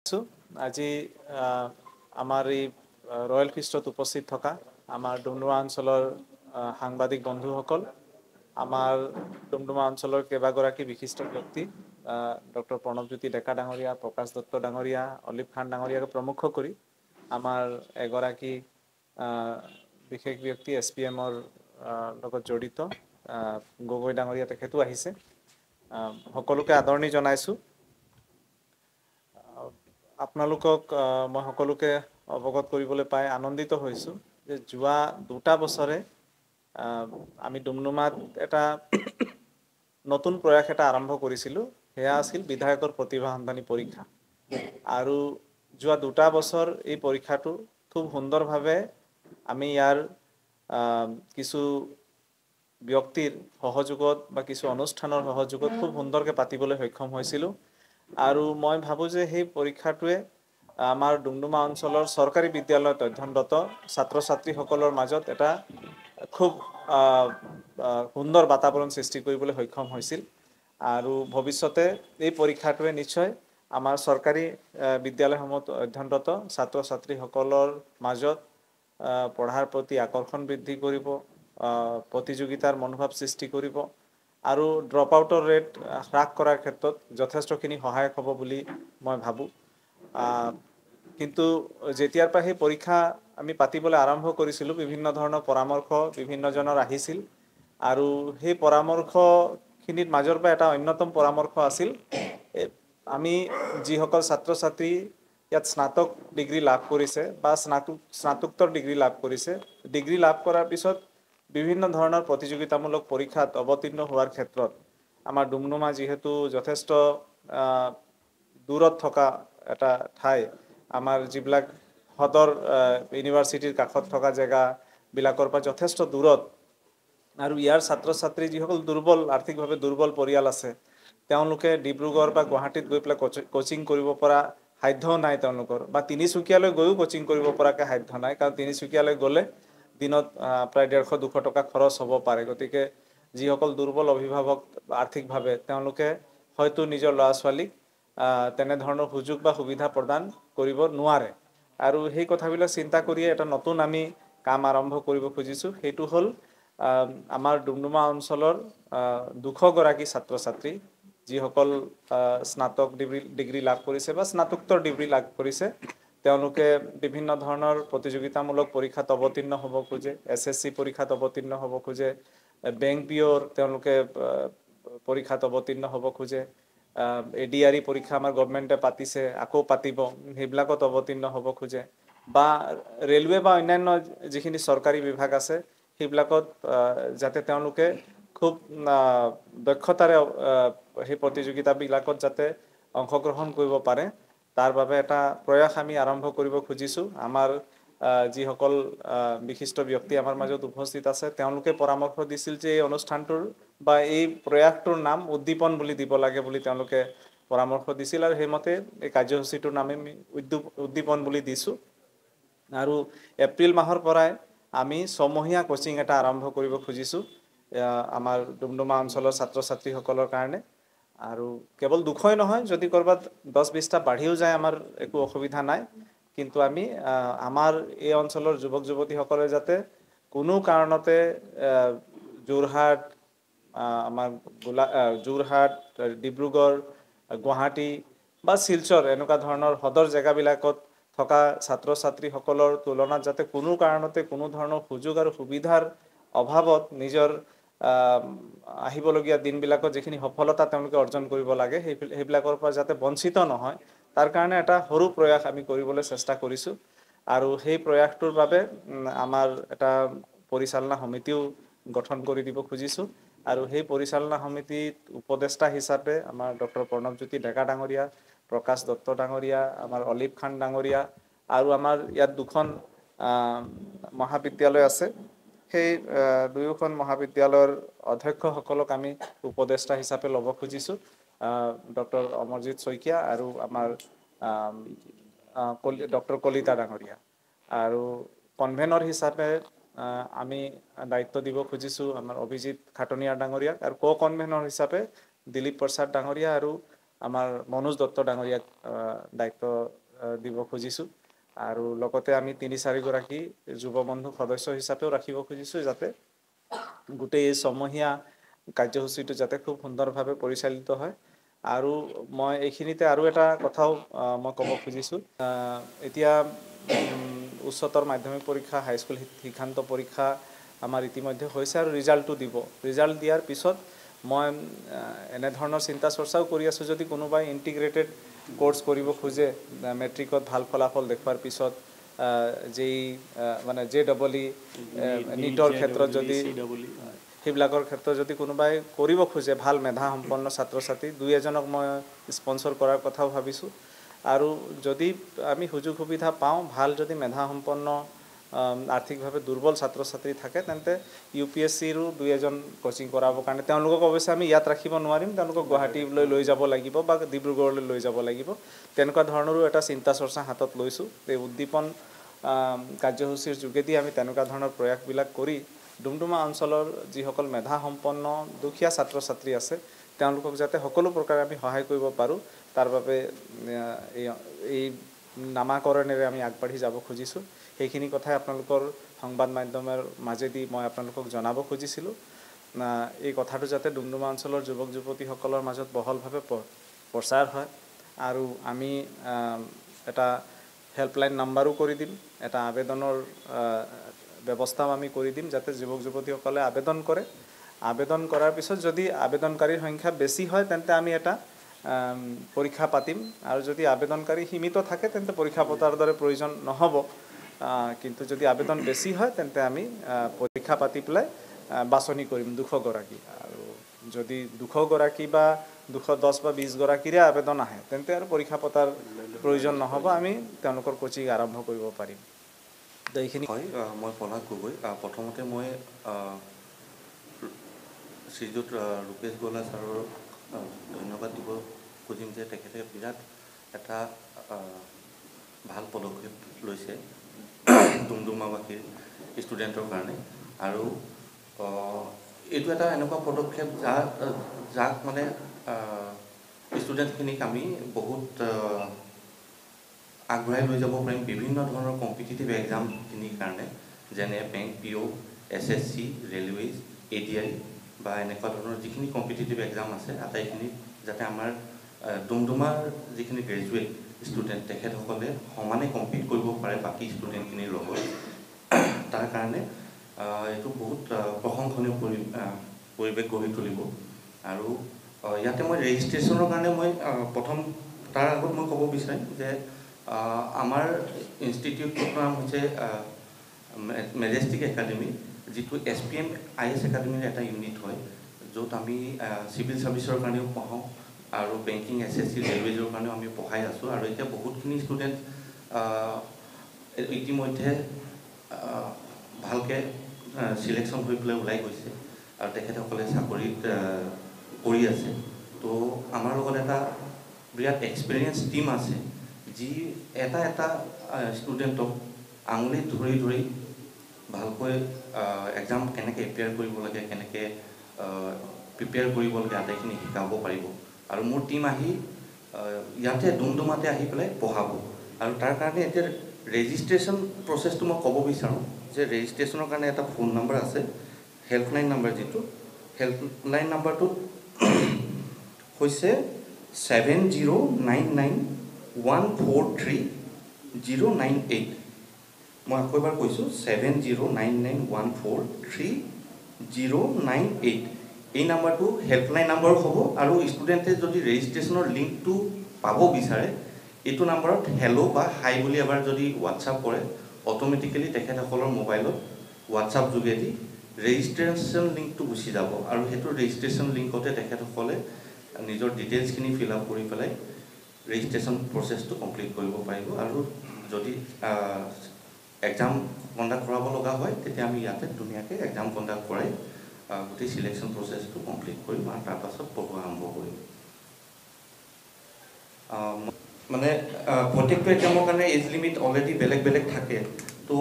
আজি আমাৰ এই ৰয়েল ফিষ্টত উপস্থিত থকা আমাৰ ডুমডুমা অঞ্চলৰ সাংবাদিক বন্ধুসকল, আমাৰ ডুমডুমা অঞ্চলৰ কেইবাগৰাকী বিশিষ্ট ব্যক্তি, ডক্টৰ প্ৰণৱজ্যোতি ডেকা ডাঙৰীয়া, প্ৰকাশ দত্ত ডাঙৰীয়া, অলিভ খান ডাঙৰীয়াক প্ৰমুখ কৰি আমাৰ এগৰাকী বিশেষ ব্যক্তি SPMৰ লগত জড়িত গগৈ ডাঙৰীয়া, তেখেতো আহিছে। সকলোকে আদৰণি জনাইছোঁ। আপোনালোকক মই সকলোকে অৱগত কৰিবলৈ পাই আনন্দিত হৈছোঁ যে যোৱা 2টা বছৰে আমি ডুমডুমাত এটা নতুন প্ৰয়াস এটা আৰম্ভ কৰিছিলোঁ। সেয়া আছিল বিধায়কৰ প্ৰতিভা সন্ধানী পৰীক্ষা। আৰু যোৱা 2টা বছৰ এই পৰীক্ষাটো খুব সুন্দৰভাৱে আমি ইয়াৰ কিছু ব্যক্তিৰ সহযোগত বা কিছু অনুষ্ঠানৰ সহযোগত খুব সুন্দৰকৈ পাতিবলৈ সক্ষম হৈছিলোঁ। আৰু মই ভাবোঁ যে সেই পৰীক্ষাটোৱে আমাৰ ডুমডুমা অঞ্চলৰ চৰকাৰী বিদ্যালয়ত অধ্যয়নৰত ছাত্ৰ ছাত্ৰীসকলৰ মাজত এটা খুব সুন্দৰ বাতাবৰণ সৃষ্টি কৰিবলৈ সক্ষম হৈছিল। আৰু ভৱিষ্যতে এই পৰীক্ষাটোৱে নিশ্চয় আমাৰ চৰকাৰী বিদ্যালয়সমূহত অধ্যয়নৰত ছাত্ৰ ছাত্ৰীসকলৰ মাজত পঢ়াৰ প্ৰতি আকৰ্ষণ বৃদ্ধি কৰিব, প্ৰতিযোগিতাৰ মনোভাৱ সৃষ্টি কৰিব আৰু ড্ৰপ আউটৰ ৰেট হ্ৰাস কৰাৰ ক্ষেত্ৰত যথেষ্টখিনি সহায়ক হ'ব বুলি মই ভাবোঁ। কিন্তু যেতিয়াৰ পৰা সেই পৰীক্ষা আমি পাতিবলৈ আৰম্ভ কৰিছিলোঁ, বিভিন্ন ধৰণৰ পৰামৰ্শ বিভিন্নজনৰ আহিছিল। আৰু সেই পৰামৰ্শখিনিৰ মাজৰ পৰা এটা অন্যতম পৰামৰ্শ আছিল, আমি যিসকল ছাত্ৰ ছাত্ৰী ইয়াত স্নাতক ডিগ্ৰী লাভ কৰিছে বা স্নাতোত্তৰ ডিগ্ৰী লাভ কৰিছে, ডিগ্ৰী লাভ কৰাৰ পিছত বিভিন্ন ধৰণৰ প্ৰতিযোগিতামূলক পৰীক্ষাত অৱতীৰ্ণ হোৱাৰ ক্ষেত্ৰত আমাৰ ডুমডুমা যিহেতু যথেষ্ট দূৰত থকা এটা ঠাই, আমাৰ যিবিলাক সদৰ ইউনিভাৰ্চিটিৰ কাষত থকা জেগাবিলাকৰ পৰা যথেষ্ট দূৰত, আৰু ইয়াৰ ছাত্ৰ ছাত্ৰী যিসকল আৰ্থিকভাৱে দুৰ্বল পৰিয়াল আছে, তেওঁলোকে ডিব্ৰুগড় বা গুৱাহাটীত গৈ পেলাই কোচিং কৰিব পৰা সাধ্য নাই তেওঁলোকৰ, বা তিনিচুকীয়ালৈ গৈও কোচিং কৰিব পৰাকৈ সাধ্য নাই, কাৰণ তিনিচুকীয়ালৈ গ'লে দিনত প্ৰায় 150-200 টকা খৰচ হ'ব পাৰে। গতিকে যিসকল দুৰ্বল অভিভাৱক আৰ্থিকভাৱে, তেওঁলোকে হয়তো নিজৰ ল'ৰা ছোৱালীক তেনেধৰণৰ সুযোগ বা সুবিধা প্ৰদান কৰিব নোৱাৰে। আৰু সেই কথাবিলাক চিন্তা কৰিয়ে এটা নতুন আমি কাম আৰম্ভ কৰিব খুজিছোঁ। সেইটো হ'ল আমাৰ ডুমডুমা অঞ্চলৰ 200 গৰাকী ছাত্ৰ ছাত্ৰী, যিসকল স্নাতক ডিগ্ৰী লাভ কৰিছে বা স্নাতোত্তৰ ডিগ্ৰী লাভ কৰিছে, তেওঁলোকে বিভিন্ন ধৰণৰ প্ৰতিযোগিতামূলক পৰীক্ষাত অৱতীৰ্ণ হ'ব খোজে, SSC পৰীক্ষাত অৱতীৰ্ণ হ'ব খোজে, বেংক পিঅ'ৰ তেওঁলোকে পৰীক্ষাত অৱতীৰ্ণ হ'ব খোজে, ADRE পৰীক্ষা আমাৰ গভৰ্ণমেণ্টে পাতিছে, আকৌ পাতিব, সেইবিলাকত অৱতীৰ্ণ হ'ব খোজে, বা ৰেলৱে বা অন্যান্য যিখিনি চৰকাৰী বিভাগ আছে সেইবিলাকত যাতে তেওঁলোকে খুব দক্ষতাৰে সেই প্ৰতিযোগিতাবিলাকত যাতে অংশগ্ৰহণ কৰিব পাৰে, তাৰ বাবে এটা প্ৰয়াস আমি আৰম্ভ কৰিব খুজিছোঁ। আমাৰ যিসকল বিশিষ্ট ব্যক্তি আমাৰ মাজত উপস্থিত আছে, তেওঁলোকে পৰামৰ্শ দিছিল যে এই অনুষ্ঠানটোৰ বা এই প্ৰয়াসটোৰ নাম উদ্দীপন বুলি দিব লাগে বুলি তেওঁলোকে পৰামৰ্শ দিছিল, আৰু সেইমতে এই কাৰ্যসূচীটোৰ নামে আমি উদ্দীপন বুলি দিছোঁ। আৰু এপ্ৰিল মাহৰ পৰাই আমি 6মহীয়া কোচিং এটা আৰম্ভ কৰিব খুজিছোঁ আমাৰ ডুমডুমা অঞ্চলৰ ছাত্ৰ ছাত্ৰীসকলৰ কাৰণে। আৰু কেৱল 200ই নহয়, যদি ক'ৰবাত 10-20টা বাঢ়িও যায় আমাৰ একো অসুবিধা নাই, কিন্তু আমি আমাৰ এই অঞ্চলৰ যুৱক যুৱতীসকলে যাতে কোনো কাৰণতে যোৰহাট, আমাৰ যোৰহাট, ডিব্ৰুগড়, গুৱাহাটী বা শিলচৰ এনেকুৱা ধৰণৰ সদৰ জেগাবিলাকত থকা ছাত্ৰ ছাত্ৰীসকলৰ তুলনাত যাতে কোনো কাৰণতে কোনো ধৰণৰ সুযোগ আৰু সুবিধাৰ অভাৱত নিজৰ আহিবলগীয়া দিনবিলাকত যিখিনি সফলতা তেওঁলোকে অৰ্জন কৰিব লাগে সেইবিলাকৰ পৰা যাতে বঞ্চিত নহয়, তাৰ কাৰণে এটা সৰু প্ৰয়াস আমি কৰিবলৈ চেষ্টা কৰিছোঁ। আৰু সেই প্ৰয়াসটোৰ বাবে আমাৰ এটা পৰিচালনা সমিতিও গঠন কৰি দিব খুজিছোঁ। আৰু সেই পৰিচালনা সমিতিত উপদেষ্টা হিচাপে আমাৰ ডক্টৰ প্ৰণৱজ্যোতি ডেকা ডাঙৰীয়া, প্ৰকাশ দত্ত ডাঙৰীয়া, আমাৰ অলিভ খান ডাঙৰীয়া, আৰু আমাৰ ইয়াত 2খন মহাবিদ্যালয় আছে, সেই দুয়োখন মহাবিদ্যালয়ৰ অধ্যক্ষসকলক আমি উপদেষ্টা হিচাপে ল'ব খুজিছোঁ, ডক্টৰ অমৰজিৎ শইকীয়া আৰু আমাৰ ডক্টৰ কলিতা ডাঙৰীয়া। আৰু কনভেনৰ হিচাপে আমি দায়িত্ব দিব খুজিছোঁ আমাৰ অভিজিত খাটনিয়াৰ ডাঙৰীয়াক, আৰু কনভেনৰ হিচাপে দিলীপ প্ৰসাদ ডাঙৰীয়া আৰু আমাৰ মনোজ দত্ত ডাঙৰীয়াক দায়িত্ব দিব খুজিছোঁ আৰু লগতে আমি ৩-৪ গৰাকী যুৱ বন্ধু সদস্য হিচাপেও ৰাখিব খুজিছোঁ যাতে গোটেই এই ছমহীয়া কাৰ্যসূচীটো যাতে খুব সুন্দৰভাৱে পৰিচালিত হয় আৰু মই এইখিনিতে আৰু এটা কথাও মই ক'ব খুজিছোঁ এতিয়া উচ্চতৰ মাধ্যমিক পৰীক্ষা হাইস্কুল শিক্ষান্ত পৰীক্ষা আমাৰ ইতিমধ্যে হৈছে আৰু ৰিজাল্টটো দিব ৰিজাল্ট দিয়াৰ পিছত মই এনেধৰণৰ চিন্তা চৰ্চাও কৰি আছোঁ যদি কোনোবাই ইণ্টিগ্ৰেটেড কোৰ্চ কৰিব খোজে মেট্ৰিকত ভাল ফলাফল দেখুৱাৰ পিছত যেই মানে JEE নিটৰ ক্ষেত্ৰত যদি সেইবিলাকৰ ক্ষেত্ৰত যদি কোনোবাই কৰিব খোজে ভাল মেধা সম্পন্ন ছাত্ৰ ছাত্ৰী 2-এজনক মই স্পন্সৰ কৰাৰ কথাও ভাবিছোঁ আৰু যদি আমি সুযোগ সুবিধা পাওঁ ভাল যদি মেধা সম্পন্ন আৰ্থিকভাৱে দুৰ্বল ছাত্ৰ ছাত্ৰী থাকে তেন্তে UPSCৰো 2-এজন কোচিং কৰাবৰ কাৰণে তেওঁলোকক অৱশ্যে আমি ইয়াত ৰাখিব নোৱাৰিম তেওঁলোকক গুৱাহাটীলৈ লৈ যাব লাগিব বা ডিব্ৰুগড়লৈ লৈ যাব লাগিব তেনেকুৱা ধৰণৰো এটা চিন্তা চৰ্চা হাতত লৈছোঁ এই উদ্দীপন কাৰ্যসূচীৰ যোগেদি আমি তেনেকুৱা ধৰণৰ প্ৰয়াসবিলাক কৰি ডুমডুমা অঞ্চলৰ যিসকল মেধা সম্পন্ন দুখীয়া ছাত্ৰ ছাত্ৰী আছে তেওঁলোকক যাতে সকলো প্ৰকাৰে আমি সহায় কৰিব পাৰোঁ তাৰ বাবে এই নামাকৰণেৰে আমি আগবাঢ়ি যাব খুজিছোঁ সেইখিনি কথাই আপোনালোকৰ সংবাদ মাধ্যমৰ মাজেদি মই আপোনালোকক জনাব খুজিছিলোঁ এই কথাটো যাতে ডুমডুমা অঞ্চলৰ যুৱক যুৱতীসকলৰ মাজত বহলভাৱে প্ৰচাৰ হয় আৰু আমি এটা হেল্পলাইন নাম্বাৰো কৰি দিম এটা আবেদনৰ ব্যৱস্থাও আমি কৰি দিম যাতে যুৱক যুৱতীসকলে আবেদন কৰে আবেদন কৰাৰ পিছত যদি আবেদনকাৰীৰ সংখ্যা বেছি হয় তেন্তে আমি এটা পৰীক্ষা পাতিম আৰু যদি আবেদনকাৰী সীমিত থাকে তেন্তে পৰীক্ষা পতাৰ দৰে প্ৰয়োজন নহ'ব কিন্তু যদি আবেদন বেছি হয় তেন্তে আমি পৰীক্ষা পাতি পেলাই বাছনি কৰিম 200 গৰাকী আৰু যদি 200 গৰাকী বা 210 বা 20 গৰাকীৰে আবেদন আহে তেন্তে আৰু পৰীক্ষা পতাৰ প্ৰয়োজন নহ'ব আমি তেওঁলোকৰ কোচিং আৰম্ভ কৰিব পাৰিম এইখিনি হয় মই পলাশ গগৈ প্ৰথমতে মই শ্ৰীযুত ৰূপেশ গোলা ছাৰৰ ধন্যবাদ দিব খুজিম যে তেখেতে বিৰাট এটা ভাল পদক্ষেপ লৈছে ডুমডুমাবাসীৰ ষ্টুডেণ্টৰ কাৰণে আৰু এইটো এটা এনেকুৱা পদক্ষেপ যাক মানে ষ্টুডেণ্টখিনিক আমি বহুত আগবঢ়াই লৈ যাব পাৰিম বিভিন্ন ধৰণৰ কম্পিটিটিভ এক্সামখিনিৰ কাৰণে যেনে bank PO SSC railways ADI বা এনেকুৱা ধৰণৰ যিখিনি কম্পিটিটিভ এক্সাম আছে আটাইখিনি যাতে আমাৰ ডুমডুমাৰ যিখিনি গ্ৰেজুৱেট ষ্টুডেণ্ট তেখেতসকলে সমানে কম্পিট কৰিব পাৰে বাকী ষ্টুডেণ্টখিনিৰ লগত তাৰ কাৰণে এইটো বহুত প্ৰশংসনীয় পৰিৱেশ গঢ়ি তুলিব আৰু ইয়াতে মই ৰেজিষ্ট্ৰেশ্যনৰ কাৰণে মই প্ৰথম তাৰ আগত মই ক'ব বিচাৰিম যে আমাৰ ইনষ্টিটিউটটোৰ নাম হৈছে মেজেষ্টিক একাডেমি যিটো SPM IS একাডেমিৰ এটা ইউনিট হয় য'ত আমি চিভিল ছাৰ্ভিচৰ কাৰণেও পঢ়াওঁ আৰু বেংকিং SSC ৰেলৱেজৰ কাৰণেও আমি পঢ়াই আছোঁ আৰু এতিয়া বহুতখিনি ষ্টুডেণ্ট ইতিমধ্যে ভালকৈ চিলেকশ্যন হৈ পেলাই ওলাই গৈছে আৰু তেখেতসকলে চাকৰিত কৰি আছে তো আমাৰ লগত এটা বিৰাট এক্সপিৰিয়েঞ্চ টিম আছে যি এটা ষ্টুডেণ্টক আঙুলিত ধৰি ধৰি ভালকৈ এক্সাম কেনেকৈ এপিয়াৰ কৰিব লাগে কেনেকৈ প্ৰিপেয়াৰ কৰিব লাগে আটাইখিনি শিকাব পাৰিব আৰু মোৰ টিম আহি ইয়াতে ডুমডুমাতে আহি পেলাই পঢ়াব আৰু তাৰ কাৰণে এতিয়া ৰেজিষ্ট্ৰেশ্যন প্ৰচেছটো মই ক'ব বিচাৰোঁ যে ৰেজিষ্ট্ৰেশ্যনৰ কাৰণে এটা ফোন নম্বৰ আছে হেল্পলাইন নম্বৰ যিটো হেল্পলাইন নম্বৰটো হৈছে 7099143098 মই আকৌ এবাৰ কৈছোঁ 7099143098 এই নাম্বাৰটো হেল্পলাইন নম্বৰ হ'ব আৰু ষ্টুডেণ্টে যদি ৰেজিষ্ট্ৰেশ্যনৰ লিংকটো পাব বিচাৰে এইটো নাম্বাৰত হেল্ল' বা হাই বুলি এবাৰ যদি হোৱাটছআপ কৰে অট'মেটিকেলি তেখেতসকলৰ মোবাইলত হোৱাটছআপ যোগেদি ৰেজিষ্ট্ৰেশ্যন লিংকটো গুচি যাব আৰু সেইটো ৰেজিষ্ট্ৰেশ্যন লিংকতে তেখেতসকলে নিজৰ ডিটেইলছখিনি ফিল আপ কৰি পেলাই ৰেজিষ্ট্ৰেশ্যন প্ৰচেছটো কমপ্লিট কৰিব পাৰিব আৰু যদি এক্সাম কণ্ডাক্ট কৰাব লগা হয় তেতিয়া আমি ইয়াতে ধুনীয়াকৈ এক্সাম কণ্ডাক্ট কৰাই গোটেই চিলেকশ্যন প্ৰচেছটো কমপ্লিট কৰিম আৰু তাৰপাছত পঢ়োৱা আৰম্ভ কৰিম মানে প্ৰত্যেকটো এক্সামৰ কাৰণে এজ লিমিট অলৰেডি বেলেগ বেলেগ থাকে তো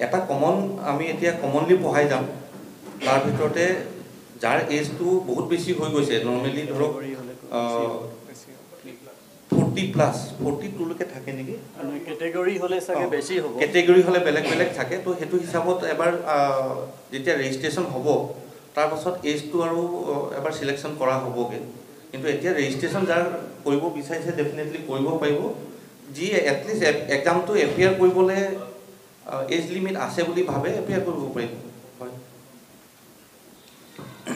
এটা কমন আমি এতিয়া কমনলি পঢ়াই যাম তাৰ ভিতৰতে যাৰ এজটো বহুত বেছি হৈ গৈছে নৰ্মেলি ধৰক 42লৈকে থাকে নেকি কেটেগৰী হ'লে চাগে বেছি হ'ব কেটেগৰী হ'লে বেলেগ বেলেগ থাকে তো সেইটো হিচাপত এবাৰ যেতিয়া ৰেজিষ্ট্ৰেশ্যন হ'ব তাৰপাছত এজটো আৰু এবাৰ চিলেকশ্যন কৰা হ'বগৈ কিন্তু এতিয়া ৰেজিষ্ট্ৰেশ্যন যাৰ কৰিব বিচাৰিছে ডেফিনেটলি কৰিব পাৰিব যি এটলিষ্ট এক্সামটো এপিয়াৰ কৰিবলৈ এজ লিমিট আছে বুলি ভাবে এপিয়াৰ কৰিব পাৰিব